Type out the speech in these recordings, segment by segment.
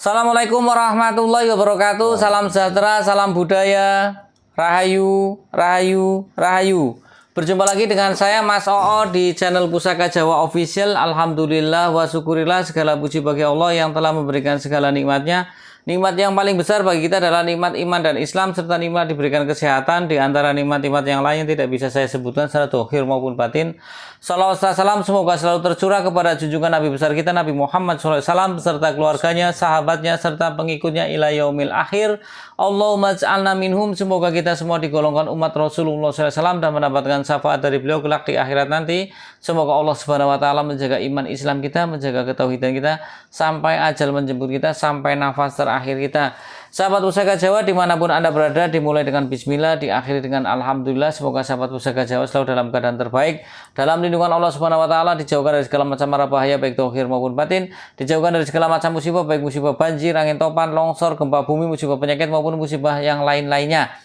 Assalamualaikum warahmatullahi wabarakatuh. Salam sejahtera, salam budaya, rahayu, rahayu, rahayu. Berjumpa lagi dengan saya Mas Oo di channel Pusaka Jawa Official. Alhamdulillah wa syukurillah, segala puji bagi Allah yang telah memberikan segala nikmatnya. Nikmat yang paling besar bagi kita adalah nikmat iman dan Islam, serta nikmat diberikan kesehatan. Di antara nikmat-nikmat yang lain tidak bisa saya sebutkan secara dohir maupun batin. Salawat salam semoga selalu tercurah kepada junjungan Nabi besar kita Nabi Muhammad SAW serta keluarganya, sahabatnya, serta pengikutnya ila yaumil akhir. Allahumma ja'alna minhum, semoga kita semua digolongkan umat Rasulullah SAW dan mendapatkan syafaat dari beliau kelak di akhirat nanti. Semoga Allah Subhanahu wa taala menjaga iman Islam kita, menjaga ketauhidan kita sampai ajal menjemput kita, sampai nafas terakhir kita. Sahabat Pusaka Jawa dimanapun Anda berada, dimulai dengan bismillah, diakhiri dengan alhamdulillah. Semoga sahabat Pusaka Jawa selalu dalam keadaan terbaik, dalam lindungan Allah Subhanahu wa taala, dijauhkan dari segala macam mara bahaya baik dohir maupun batin, dijauhkan dari segala macam musibah baik musibah banjir, angin topan, longsor, gempa bumi, musibah penyakit maupun musibah yang lain-lainnya.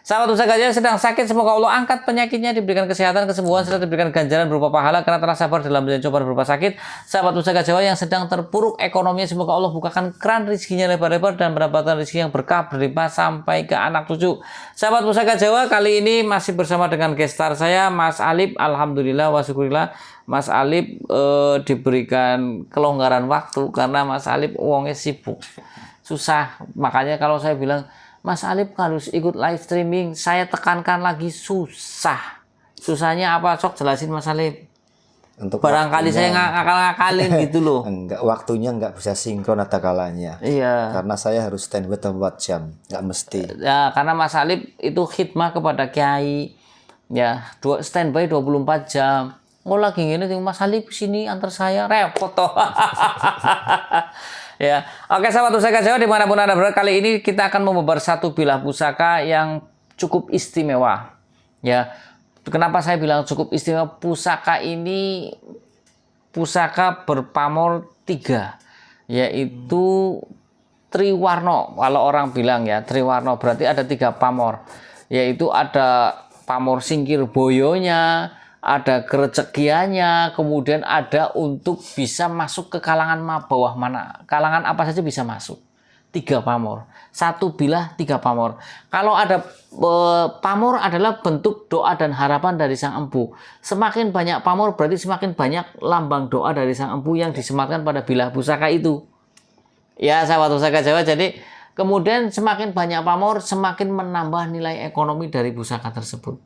Sahabat Pusaka Jawa sedang sakit, semoga Allah angkat penyakitnya, diberikan kesehatan, kesembuhan, serta diberikan ganjaran berupa pahala karena telah sabar dalam menjalani cobaan berupa sakit. Sahabat Pusaka Jawa yang sedang terpuruk ekonominya, semoga Allah bukakan keran rezekinya lebar-lebar dan mendapatkan rezeki yang berkah berlimpah sampai ke anak cucu. Sahabat Pusaka Jawa, kali ini masih bersama dengan gestar saya Mas Alip. Alhamdulillah wa syukurillah, Mas Alip diberikan kelonggaran waktu karena Mas Alip uangnya sibuk, susah. Makanya kalau saya bilang Mas Alip harus ikut live streaming, saya tekankan lagi susah. Susahnya apa? Sok jelasin Mas Alip. Untuk barangkali waktunya, saya ngakal-ngakalin gitu loh. Enggak, waktunya enggak bisa sinkron ada kalanya. Iya. Karena saya harus standby 24 jam, enggak mesti. Ya, karena Mas Alip itu khidmah kepada kiai. Ya, standby 24 jam. Oh lagi gini, Mas Alip sini antar saya, repot toh. Ya, oke sahabat Pusaka Jawa dimanapun Anda berada, kali ini kita akan membabar satu bilah pusaka yang cukup istimewa. Ya, kenapa saya bilang cukup istimewa? Pusaka ini pusaka berpamor 3, yaitu Triwarno. Kalau orang bilang ya Triwarno, berarti ada 3 pamor, yaitu ada pamor singkir boyonya, ada kerezekiannya, kemudian ada untuk bisa masuk ke kalangan bawah mana, kalangan apa saja bisa masuk. 3 pamor, 1 bilah 3 pamor. Kalau ada pamor adalah bentuk doa dan harapan dari sang empu. Semakin banyak pamor berarti semakin banyak lambang doa dari sang empu yang disematkan pada bilah pusaka itu. Ya sahabat Pusaka Jawa, jadi kemudian semakin banyak pamor semakin menambah nilai ekonomi dari pusaka tersebut.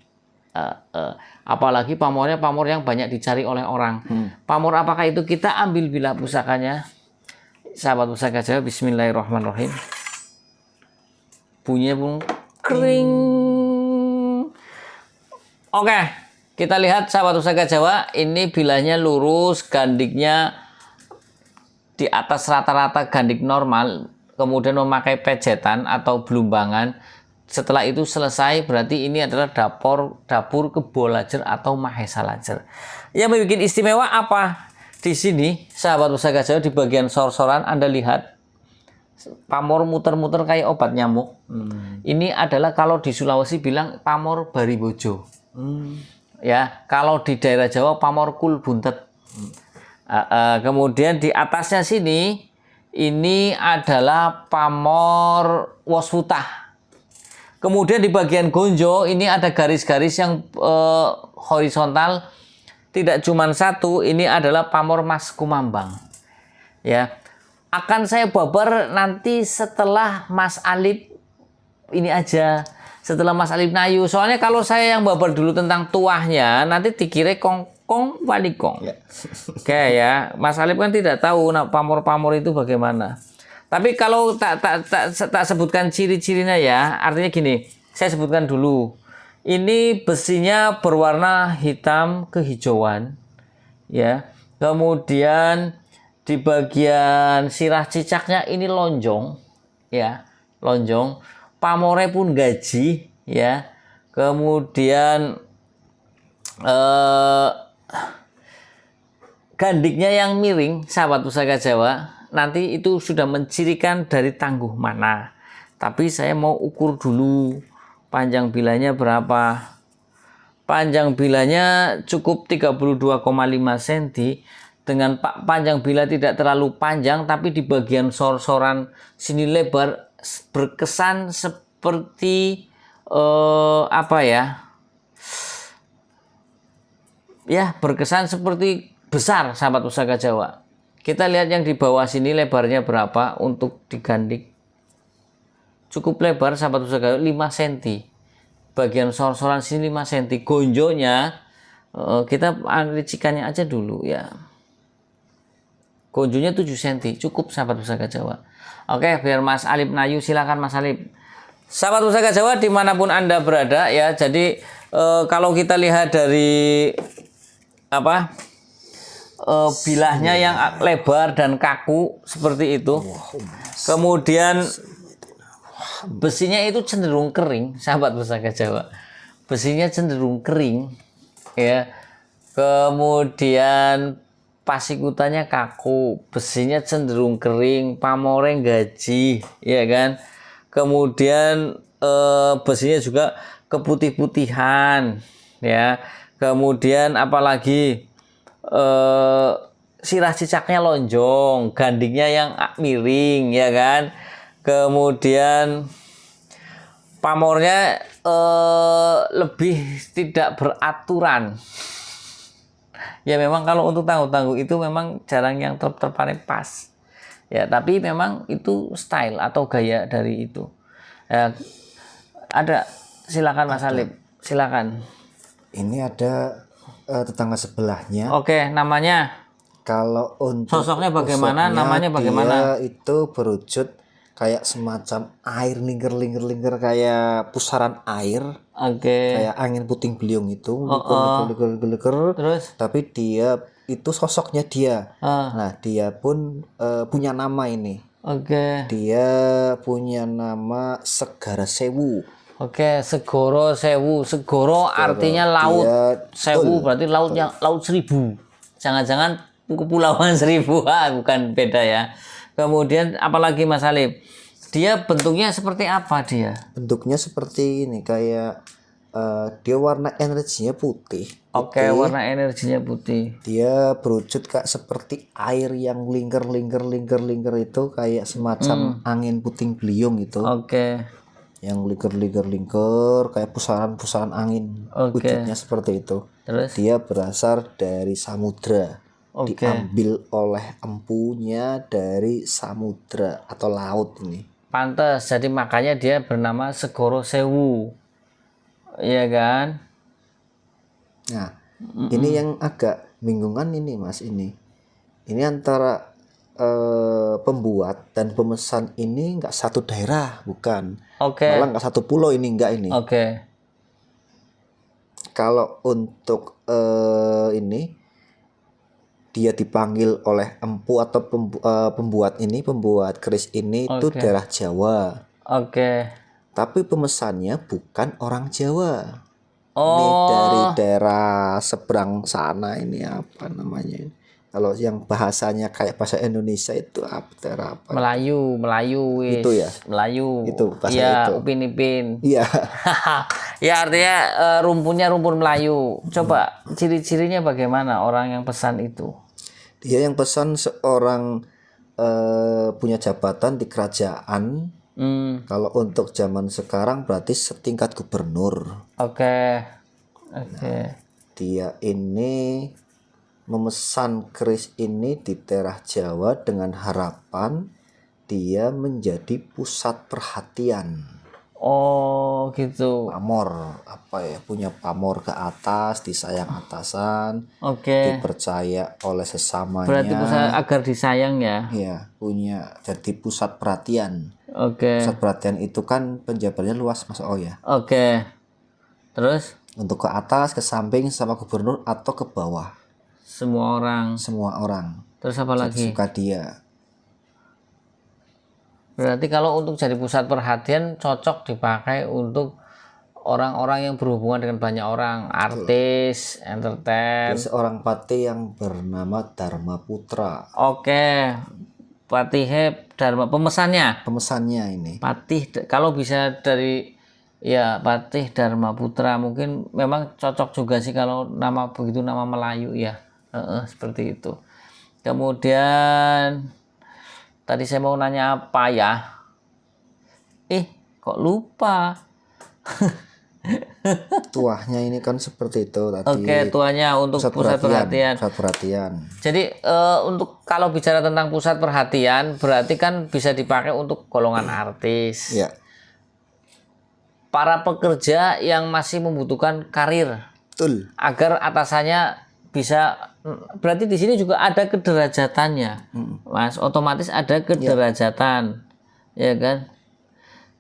Apalagi pamornya pamor yang banyak dicari oleh orang. Pamor apakah itu? Kita ambil bilah pusakanya, sahabat Pusaka Jawa. Bismillahirrahmanirrahim. Bunyinya pun kering. Oke, kita lihat sahabat Pusaka Jawa, ini bilahnya lurus, gandiknya di atas rata-rata gandik normal, kemudian memakai pejetan atau belumbangan. Setelah itu selesai, berarti ini adalah dapur Kebo Lajer atau Mahesa Lajer. Yang membuat istimewa apa? Di sini sahabat Pusaka Jawa, di bagian sor-soran Anda lihat pamor muter-muter kayak obat nyamuk. Ini adalah kalau di Sulawesi bilang pamor baribojo. Ya, kalau di daerah Jawa pamor kul buntet. Kemudian di atasnya sini ini adalah pamor wasfutah. Kemudian di bagian gonjo ini ada garis-garis yang horizontal, tidak cuma 1, ini adalah pamor Mas Kumambang. Ya, akan saya babar nanti setelah Mas Alip ini aja, setelah Mas Alip Nayu. Soalnya kalau saya yang babar dulu tentang tuahnya, nanti dikira kongkong walikong. Ya. Oke ya, Mas Alip kan tidak tahu pamor-pamor itu bagaimana. Tapi kalau tak sebutkan ciri-cirinya ya, artinya gini, saya sebutkan dulu. Ini besinya berwarna hitam kehijauan, ya. Kemudian di bagian sirah cicaknya ini lonjong, ya, lonjong. Pamornya pun gaji, ya. Kemudian gandiknya yang miring, sahabat Pusaka Jawa. Nanti itu sudah mencirikan dari tangguh mana. Tapi saya mau ukur dulu panjang bilahnya berapa. Panjang bilahnya cukup 32,5 cm dengan panjang bila tidak terlalu panjang, tapi di bagian sor-soran sini lebar, berkesan seperti apa ya? Ya, berkesan seperti besar, sahabat pusaka Jawa. Kita lihat yang di bawah sini lebarnya berapa untuk digandik. Cukup lebar, sahabat pusaka, 5 cm. Bagian sor-soran sini 5 cm. Gonjonya kita ricikannya aja dulu ya. Gonjonya 7 cm, cukup, sahabat pusaka Jawa. Oke, biar Mas Alip Nayu, silakan Mas Alip. Sahabat pusaka Jawa dimanapun Anda berada ya. Jadi kalau kita lihat dari bilahnya yang lebar dan kaku seperti itu, kemudian besinya itu cenderung kering, sahabat pusaka Jawa. Besinya cenderung kering ya. Kemudian pasikutannya kaku, besinya cenderung kering, pamornya gaji, ya kan. Kemudian besinya juga keputih-putihan ya. Kemudian apalagi sirah cicaknya lonjong, gandingnya yang miring, ya kan. Kemudian pamornya lebih tidak beraturan. Ya memang kalau untuk tangguh-tangguh itu memang jarang yang terparing pas. Ya, tapi memang itu style atau gaya dari itu. Ya, ada, silakan Mas Alip, silakan. Ini ada tetangga sebelahnya. Oke, namanya. Kalau untuk Sosoknya bagaimana? Namanya bagaimana? Dia itu berwujud kayak semacam air linger kayak pusaran air. Oke. Kayak angin puting beliung itu. Liger. Terus? Tapi dia itu sosoknya dia. Nah, dia pun punya nama ini. Oke. Dia punya nama Segara Sewu. Oke, Segoro Sewu. Segoro artinya laut. Sewu berarti lautnya laut 1000. Jangan-jangan kepulauan 1000, bukan, beda ya. Kemudian apalagi Mas Alip? Dia bentuknya seperti apa dia? Bentuknya seperti ini, kayak dia warna energinya putih. Oke, warna energinya putih. Dia berwujud kayak seperti air yang linger itu, kayak semacam angin puting beliung itu. Oke. Yang linger kayak pusaran angin. Oke. Wujudnya seperti itu. Terus? Dia berasal dari samudra. Oke. Diambil oleh empunya dari samudra atau laut ini. Pantes, jadi makanya dia bernama Segoro Sewu. Iya kan? Nah, ini yang agak binggungan ini Mas ini. Ini antara pembuat dan pemesan ini nggak satu daerah, bukan. Oke. Malah nggak satu pulau ini, nggak ini. Oke. Kalau untuk ini dia dipanggil oleh empu atau pembuat keris ini itu daerah Jawa. Oke. Tapi pemesannya bukan orang Jawa. Oh. Ini dari daerah seberang sana, ini apa namanya? Kalau yang bahasanya kayak bahasa Indonesia itu apa, daerah apa? Melayu Itu ya. Melayu. Itu bahasa ya, itu. Upin-ipin. Iya. Ya, artinya rumputnya rumpun Melayu. Coba ciri-cirinya bagaimana orang yang pesan itu? Dia yang pesan seorang punya jabatan di kerajaan. Kalau untuk zaman sekarang berarti setingkat gubernur. Oke. Dia ini memesan keris ini di daerah Jawa dengan harapan dia menjadi pusat perhatian. Oh, gitu. Pamor, punya pamor ke atas, disayang atasan, Oke. dipercaya oleh sesamanya. Berarti agar disayang ya. Iya, punya jadi pusat perhatian. Oke. Pusat perhatian itu kan penjabarannya luas Mas ya. Oke. Terus? Untuk ke atas, ke samping sama gubernur atau ke bawah. Semua orang. Terus apa lagi? Suka dia. Berarti kalau untuk jadi pusat perhatian cocok dipakai untuk orang-orang yang berhubungan dengan banyak orang, artis, entertain. Seorang patih yang bernama Dharma Putra. Oke. Patih Dharma, pemesannya ini. Patih, kalau bisa dari ya Patih Dharma Putra, mungkin memang cocok juga sih kalau nama begitu, nama Melayu ya. Seperti itu. Kemudian tadi saya mau nanya apa ya? Kok lupa? Tuahnya ini kan seperti itu tadi. Oke, tuanya untuk pusat perhatian. Pusat perhatian. Jadi untuk kalau bicara tentang pusat perhatian, berarti kan bisa dipakai untuk golongan artis. Ya, Para pekerja yang masih membutuhkan karir betul. agar atasannya bisa, berarti di sini juga ada kederajatannya, Mas. Otomatis ada kederajatan, ya kan?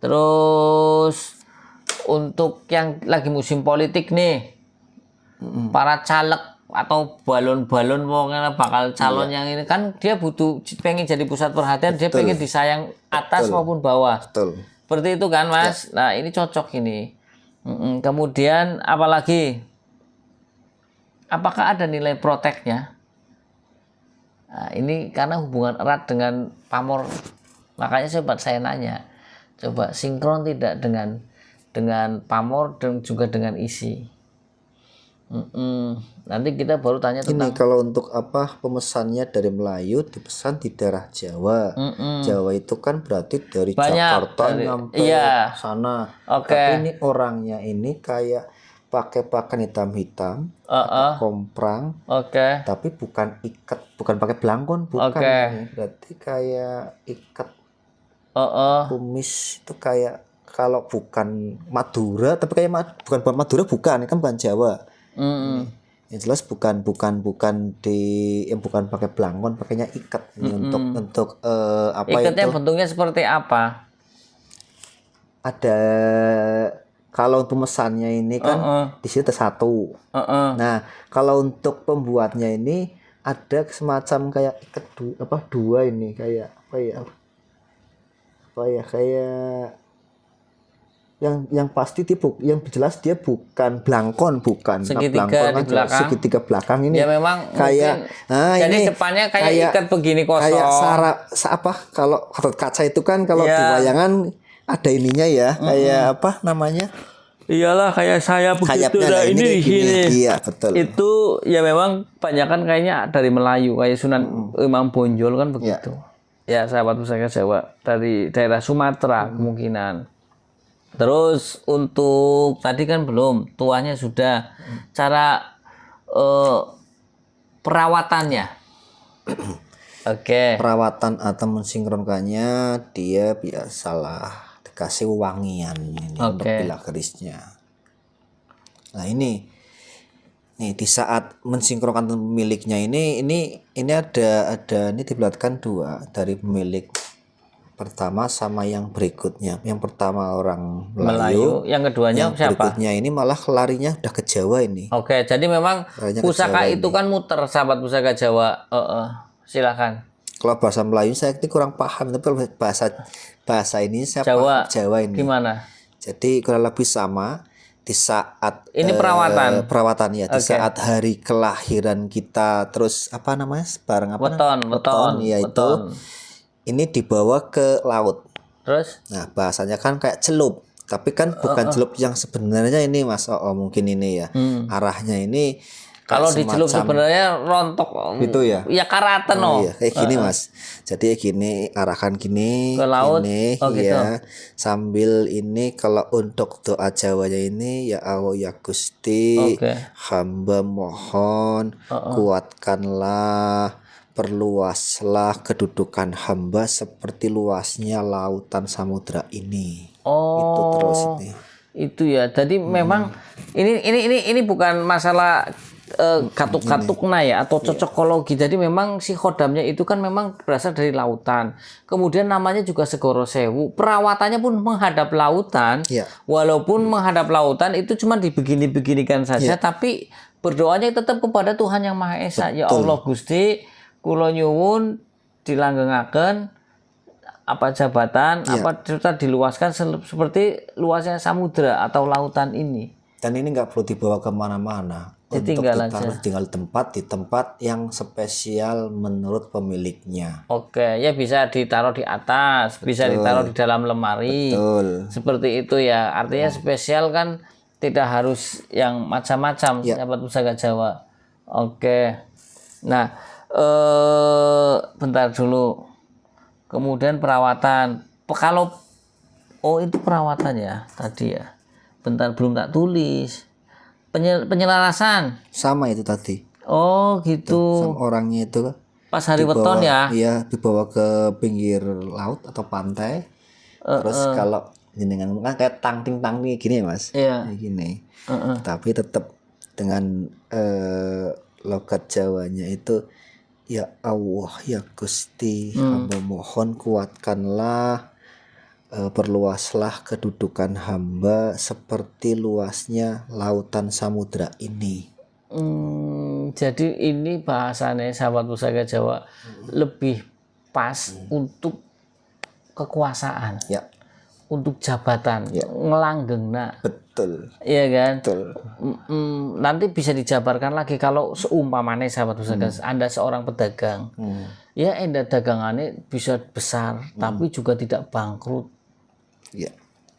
Terus untuk yang lagi musim politik nih, para caleg atau balon-balon pokoknya bakal calon yang ini kan dia butuh, pengen jadi pusat perhatian, dia pengen disayang atas maupun bawah. Betul. Seperti itu kan, Mas. Nah, ini cocok ini. Kemudian apalagi? Apakah ada nilai proteknya? Nah, ini karena hubungan erat dengan pamor. Makanya saya nanya. Coba sinkron tidak dengan pamor dan juga dengan isi. Nanti kita baru tanya tentang Ini kalau untuk apa pemesannya dari Melayu dipesan di daerah Jawa. Jawa itu kan berarti dari Jakarta sampai sana. Tapi ini orangnya ini kayak pakai pakaian hitam-hitam, komprang. Tapi bukan ikat, bukan pakai belangkon, bukan. Ini. Berarti kayak ikat kumis itu kayak kalau bukan Madura, tapi kayak bukan Madura, bukan, ini kan bukan Jawa. Yang jelas bukan pakai belangkon, pakainya ikat ini untuk apa ikatnya itu? bentuknya seperti apa? Ada kalau pemesannya ini kan di sini ada satu. Nah, kalau untuk pembuatnya ini ada semacam kayak ikat dua ini kayak kayak yang pasti yang jelas dia bukan belangkon, bukan segitiga di belakang. Segitiga belakang ini ya memang kayak jadi ini depannya kayak ikat begini kosong, kayak kalau kaca itu kan kalau di wayangan ada ininya ya, kayak apa namanya, iyalah kayak saya begitu. Nah, ini di sini. Iya, betul. Itu ya memang kebanyakan kayaknya dari Melayu, kayak Sunan Imam Bonjol kan begitu. Ya, sahabat pusaka Jawa dari daerah Sumatera kemungkinan. Terus untuk tadi kan belum, tuahnya sudah. Cara perawatannya. Perawatan atau mensinkronkannya dia biasalah dikasih wangian ini untuk bilah kerisnya. Nah, ini di saat mensinkronkan pemiliknya ini ada ini diperlihatkan dua dari pemilik pertama sama yang berikutnya. Yang pertama orang Melayu, yang keduanya yang siapa? Berikutnya ini malah larinya udah ke Jawa ini. Jadi memang pusaka itu kan muter, sahabat pusaka Jawa. Silakan. Kalau bahasa Melayu saya ini kurang paham, tapi kalau bahasa ini saya paham Jawa ini. Gimana? Jadi kurang lebih sama. Di saat ini perawatan ya, di saat hari kelahiran kita, terus apa namanya, bareng apa weton ya, itu ini dibawa ke laut. Terus nah bahasanya kan kayak celup, tapi kan bukan celup yang sebenarnya ini, Mas. Mungkin ini ya arahnya ini kalau dicelup sebenarnya rontok gitu ya. Ya karatan iya, kayak gini, Mas. Jadi gini, arahkan gini ke laut, gini, ya. Sambil ini kalau untuk doa Jawanya ini, ya Allah ya Gusti, hamba mohon kuatkanlah, perluaslah kedudukan hamba seperti luasnya lautan samudra ini. Itu terus ini. Itu ya. Jadi memang ini bukan masalah katuk-katukna ya atau cocokologi. Jadi memang si khodamnya itu kan memang berasal dari lautan. Kemudian namanya juga Segoro Sewu. Perawatannya pun menghadap lautan. Walaupun menghadap lautan itu cuma dibegini-beginikan saja, tapi berdoanya tetap kepada Tuhan Yang Maha Esa. Ya Allah Gusti, kula nyuwun dilanggengaken apa jabatan, apa kita diluaskan seperti luasnya samudra atau lautan ini. Dan ini nggak perlu dibawa kemana-mana. Tinggal di tempat yang spesial menurut pemiliknya. Ya bisa ditaruh di atas, bisa ditaruh di dalam lemari. Seperti itu ya. Artinya spesial kan tidak harus yang macam-macam, sahabat pusaka Jawa. Nah, bentar dulu. Kemudian perawatan. Kalau itu perawatan ya tadi ya. Bentar belum tak tulis. Penyelarasan. Sama itu tadi. Oh gitu. Sama orangnya itu Pas hari weton ya. Iya, dibawa ke pinggir laut atau pantai. Terus kalau jenengan kan kayak tangting gini ya Mas. Iya. Kayak gini. Tapi tetap dengan logat Jawanya itu, ya Allah ya Gusti, hamba mohon kuatkanlah, perluaslah kedudukan hamba seperti luasnya lautan samudra ini. Jadi ini bahasanya sahabat pusaka Jawa lebih pas untuk kekuasaan, Ya, untuk jabatan, ngelanggengna. betul. Iya kan? Betul. Nanti bisa dijabarkan lagi kalau seumpamanya sahabat pusaka Anda seorang pedagang. Ya enda dagangannya bisa besar tapi juga tidak bangkrut. Ya,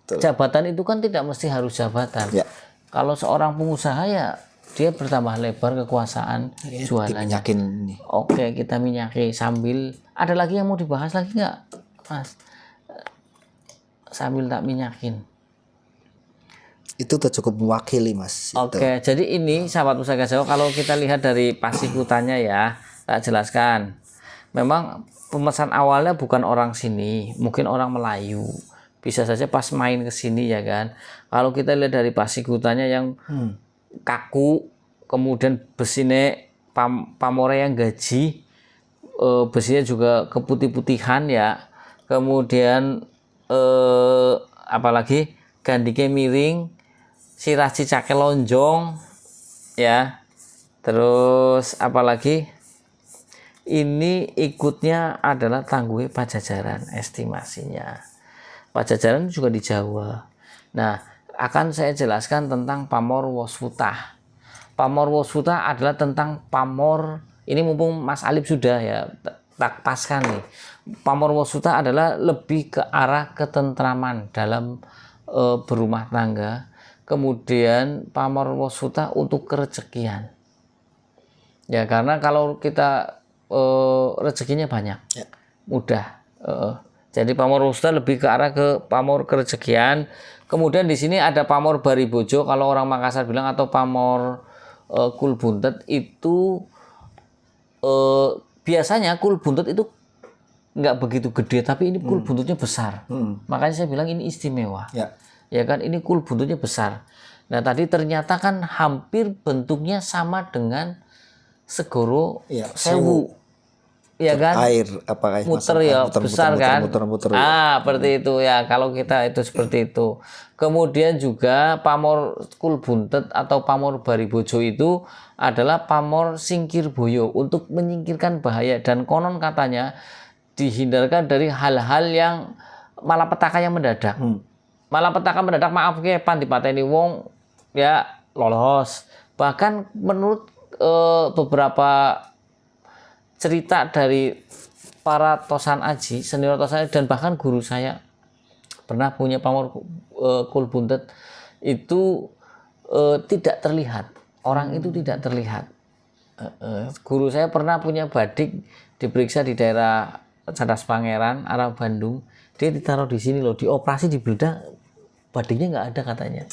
betul. Jabatan itu kan tidak mesti harus jabatan. Ya. Kalau seorang pengusaha ya dia bertambah lebar kekuasaan jualannya. Diminyakin ini. Oke, kita minyaki sambil ada lagi yang mau dibahas lagi nggak, Mas? Sambil tak minyakin. Itu udah cukup mewakili Mas. Oke, jadi ini sahabat pusaka Jawa kalau kita lihat dari pasikutannya ya, tak jelaskan. Memang pemesan awalnya bukan orang sini, mungkin orang Melayu. Bisa saja pas main ke sini ya kan. Kalau kita lihat dari pasikutannya yang kaku, kemudian besine pamore yang gaji, besinya juga keputih-putihan ya. Kemudian apalagi gandike miring, sirah cicake lonjong ya. Terus apalagi ini ikutnya adalah tangguhe Pajajaran estimasinya. Pajajaran juga di Jawa. Nah, akan saya jelaskan tentang pamor Waswutah. Pamor Waswutah adalah tentang pamor, ini mumpung Mas Alif sudah ya, tak paskan nih. Pamor Waswutah adalah lebih ke arah ketentraman dalam berumah tangga. Kemudian pamor Waswutah untuk kerezekian. Ya, karena kalau kita rezekinya banyak, mudah. Jadi pamor Waswutah lebih ke arah ke pamor kerezekian. Kemudian di sini ada pamor Baribojo, kalau orang Makassar bilang, atau pamor Kulbuntet itu biasanya Kulbuntet itu nggak begitu gede, tapi ini Kulbuntutnya besar. Makanya saya bilang ini istimewa. Ya kan, ini Kulbuntutnya besar. Nah tadi ternyata kan hampir bentuknya sama dengan Segoro Sewu. Ya kan, air apa muter ya, besar kan, muter. Seperti itu ya, kalau kita itu seperti itu. Kemudian juga pamor Kulbuntet atau pamor Baribojo itu adalah pamor singkir boyo, untuk menyingkirkan bahaya, dan konon katanya dihindarkan dari hal-hal yang malapetaka yang mendadak. Malapetaka mendadak, maaf ke pandipateni wong ya lolos. Bahkan menurut beberapa cerita dari para tosan aji, senior tosan aji, dan bahkan guru saya pernah punya pamor Kulbuntet itu tidak terlihat. Orang itu tidak terlihat. Guru saya pernah punya badik, diperiksa di daerah Cadas Pangeran, arah Bandung. Dia ditaruh di sini loh, dioperasi, dibeledah, badiknya nggak ada katanya.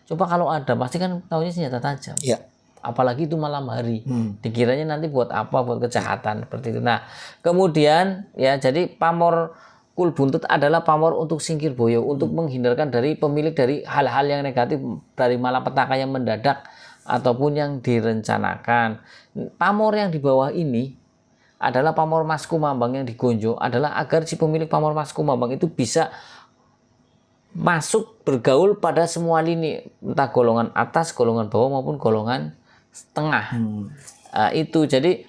Coba kalau ada, pasti kan taunya senjata tajam. Ya. Apalagi itu malam hari, dikiranya nanti buat apa, buat kejahatan seperti itu. Nah kemudian ya, jadi pamor Kulbuntut adalah pamor untuk singkir boyo, untuk menghindarkan dari pemilik dari hal-hal yang negatif, dari malapetaka yang mendadak ataupun yang direncanakan. Pamor yang di bawah ini adalah pamor Mas Kumambang yang digonjo, adalah agar si pemilik pamor Mas Kumambang itu bisa masuk bergaul pada semua lini, entah golongan atas, golongan bawah maupun golongan tengah. Itu jadi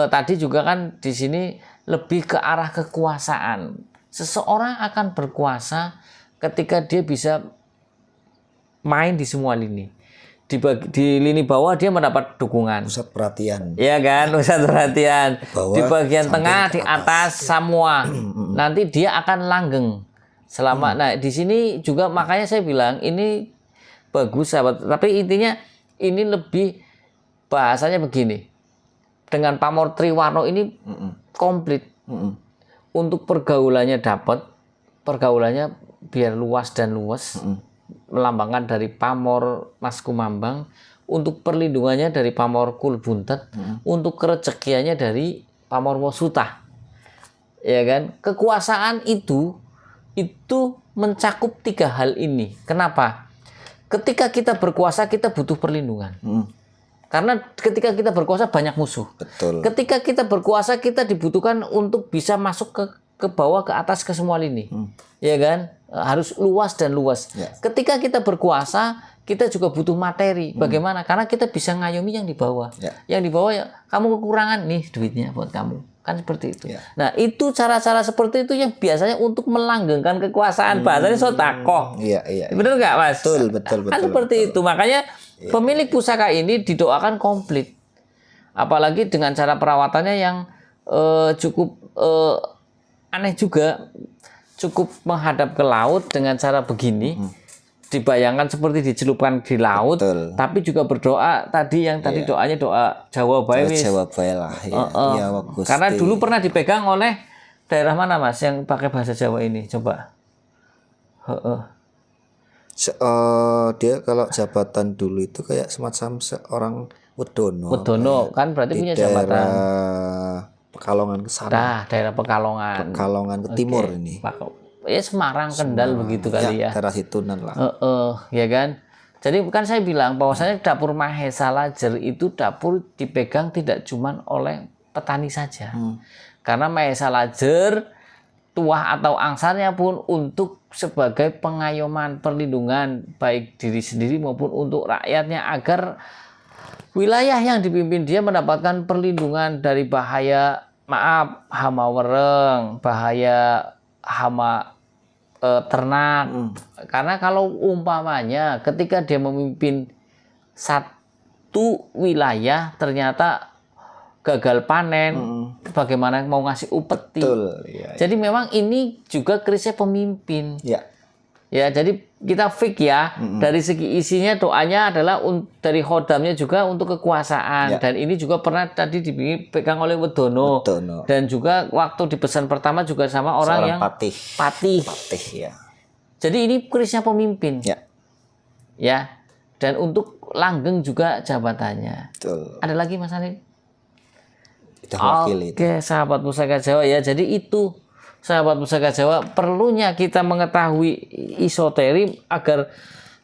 tadi juga kan di sini lebih ke arah kekuasaan. Seseorang akan berkuasa ketika dia bisa main di semua lini. Di lini bawah dia mendapat dukungan, Pusat perhatian. ya kan, pusat perhatian. Bawah, Di bagian samping, tengah, ke di atas semua. Nanti dia akan langgeng selama. Nah di sini juga makanya saya bilang ini bagus sahabat. Tapi intinya ini lebih bahasanya begini. dengan pamor Triwarno ini komplit. Untuk pergaulannya dapat, pergaulannya biar luas dan luas, melambangkan dari pamor Mas Kumambang, untuk perlindungannya dari pamor Kulbuntet, untuk kerezekiannya dari pamor Wosuta. Ya kan? Kekuasaan itu mencakup 3 hal ini. Kenapa? Ketika kita berkuasa kita butuh perlindungan. Karena ketika kita berkuasa banyak musuh. Betul. Ketika kita berkuasa kita dibutuhkan untuk bisa masuk ke bawah, ke atas, ke semua lini. Ya kan? Harus luas dan luas. Ya. Ketika kita berkuasa kita juga butuh materi. Bagaimana? Karena kita bisa ngayomi yang di bawah. Ya. Yang di bawah ya kamu kekurangan nih duitnya buat kamu. Kan seperti itu. Ya. Nah, itu cara-cara seperti itu yang biasanya untuk melanggengkan kekuasaan. Bahasanya sotakoh. Iya. Benar nggak, Mas? Betul. Kan seperti itu. Makanya pemilik pusaka ini didoakan komplit. Apalagi dengan cara perawatannya yang cukup aneh juga. Cukup menghadap ke laut dengan cara begini. Dibayangkan seperti dicelupkan di laut. Betul. Tapi juga berdoa tadi doanya doa Jawa bae wis. Jawa bae lah. Iya, Gusti. Karena dulu pernah dipegang oleh daerah mana, Mas, yang pakai bahasa Jawa ini? Coba. Dia kalau jabatan dulu itu kayak semacam seorang Wedono. Wedono kan berarti punya jabatan. Daerah Pekalongan ke sana. Daerah Pekalongan. Pekalongan ke timur ini. Ya Semarang, Kendal begitu kali ya. Daerah situnan lah. Ya kan. Jadi kan saya bilang bahwasanya dapur Mahesa Lajer itu dapur dipegang tidak cuma oleh petani saja. Karena Mahesa Lajer tuah atau angsarnya pun untuk sebagai pengayoman, perlindungan baik diri sendiri maupun untuk rakyatnya agar wilayah yang dipimpin dia mendapatkan perlindungan dari bahaya hama wereng, bahaya hama ternak. Karena kalau umpamanya ketika dia memimpin satu wilayah ternyata gagal panen, bagaimana mau ngasih upeti. Iya. Jadi memang ini juga krisisnya pemimpin. Ya, jadi kita fik ya, dari segi isinya doanya adalah dari khodamnya juga untuk kekuasaan. Dan ini juga pernah tadi dipegang oleh Wedono. Dan juga waktu di pesan pertama juga sama orang yang patih. Ya. Jadi ini krisisnya pemimpin. Ya. Dan untuk langgeng juga jabatannya. Betul. Ada lagi Mas Alim? Oke, sahabat Pusaka Jawa ya. Jadi itu sahabat Pusaka Jawa, perlunya kita mengetahui esoterik agar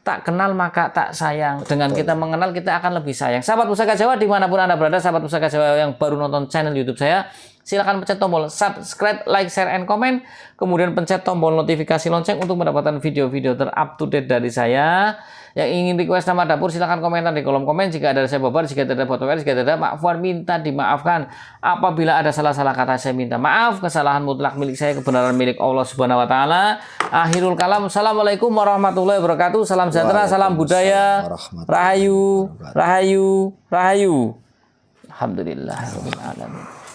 tak kenal maka tak sayang. Dengan kita mengenal kita akan lebih sayang. Sahabat Pusaka Jawa dimanapun Anda berada, sahabat Pusaka Jawa yang baru nonton channel YouTube saya, silakan pencet tombol subscribe, like, share, and comment. Kemudian pencet tombol notifikasi lonceng untuk mendapatkan video-video ter-up to date dari saya. Yang ingin request nama dapur silahkan komentar di kolom komen. Jika ada saya babar, jika ada foto jika ada maafwan minta dimaafkan. Apabila ada salah-salah kata saya minta maaf. Kesalahan mutlak milik saya, kebenaran milik Allah Subhanahu wa taala. Akhirul kalam. Assalamualaikum warahmatullahi wabarakatuh. Salam sejahtera, salam budaya. Rahayu, rahayu, rahayu. Alhamdulillah rabbil alamin.